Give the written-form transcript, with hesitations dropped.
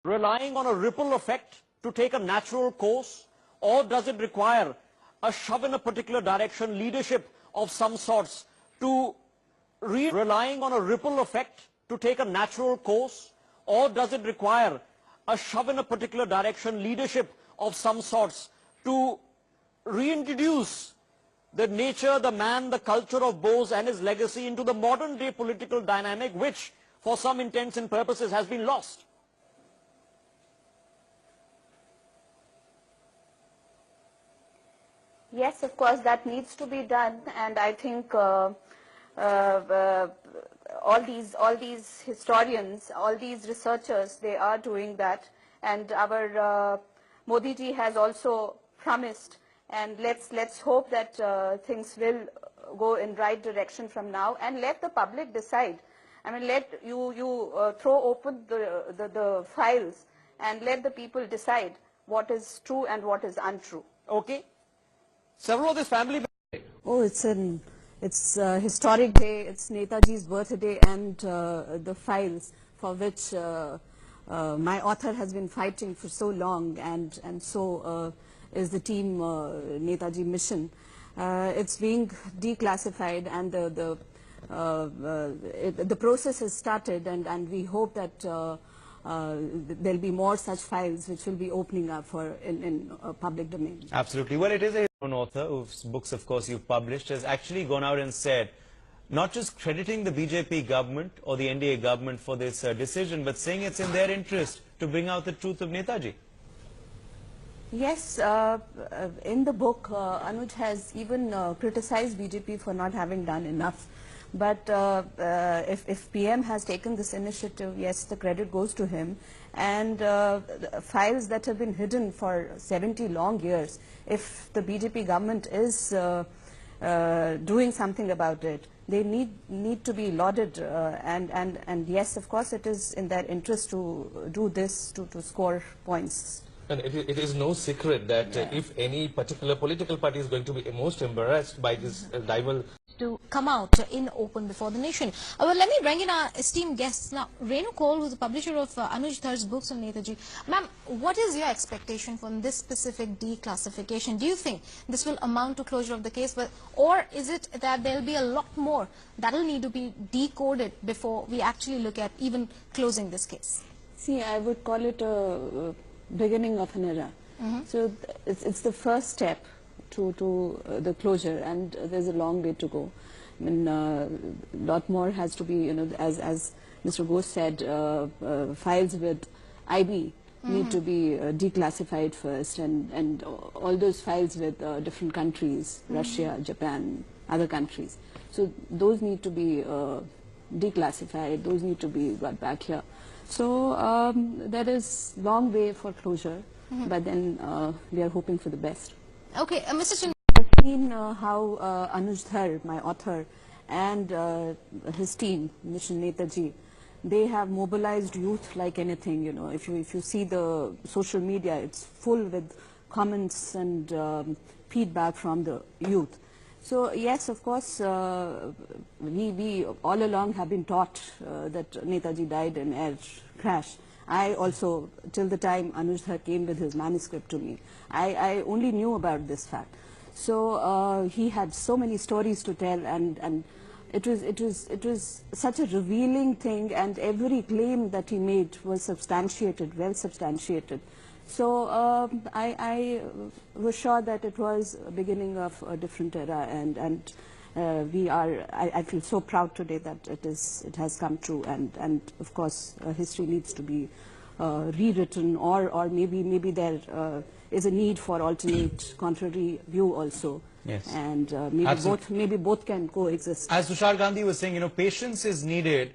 relying on a ripple effect to take a natural course, or does it require a shove in a particular direction, leadership of some sorts to relying on a ripple effect to take a natural course, or does it require a shove in a particular direction, leadership of some sorts to reintroduce the nature, the man, the culture of Bose and his legacy into the modern day political dynamic, which for some intents and purposes has been lost? Yes, of course, that needs to be done, and I think all these historians, all these researchers, they are doing that, and our Modi ji has also promised, and let's hope that things will go in right direction from now, and let the public decide. I mean, let you throw open the files and let the people decide what is true and what is untrue. Okay. Several of this family. Oh, it's a historic day. It's Netaji's birthday, and the files for which my author has been fighting for so long, and so is the team Netaji Mission. It's being declassified, and the process has started, and we hope that there'll be more such files which will be opening up for in public domain. Absolutely. Well, it is a known author whose books, of course, you've published, has actually gone out and said, not just crediting the BJP government or the NDA government for this decision, but saying it's in their interest to bring out the truth of Netaji. Yes, in the book, Anuj has even criticized BJP for not having done enough. But if PM has taken this initiative, yes, the credit goes to him. And files that have been hidden for 70 long years, if the BJP government is doing something about it, they need to be lauded. And yes, of course, it is in their interest to do this, to score points. And it is no secret that if any particular political party is going to be most embarrassed by this rival to come out in open before the nation. Well, let me bring in our esteemed guests now. Renu Kaul, who is the publisher of Anuj Dhar's books on Netaji. Ma'am, what is your expectation from this specific declassification? Do you think this will amount to closure of the case, or is it that there will be a lot more that will need to be decoded before we actually look at even closing this case? See, I would call it a beginning of an era. So it's the first step to the closure, and there's a long way to go. I mean, a lot more has to be, as Mr. Bose said, files with IB need to be declassified first, and all those files with different countries, Russia, Japan, other countries. So those need to be declassified, those need to be brought back here. So there is long way for closure, but then we are hoping for the best. Okay, Mr. Chandra. I've seen how Anuj Dhar, my author, and his team, Mission Netaji, they have mobilized youth like anything. If you see the social media, it's full with comments and feedback from the youth. So yes, of course, we all along have been taught that Netaji died in air crash. I also, till the time Anuj Dhar came with his manuscript to me, I only knew about this fact. So he had so many stories to tell, and it was such a revealing thing, and every claim that he made was substantiated, well substantiated. So I was sure that it was a beginning of a different era, and I feel so proud today that it has come true, and of course history needs to be rewritten, or maybe there is a need for alternate contrary view also. Yes. And maybe both can coexist. As Tushar Gandhi was saying, patience is needed,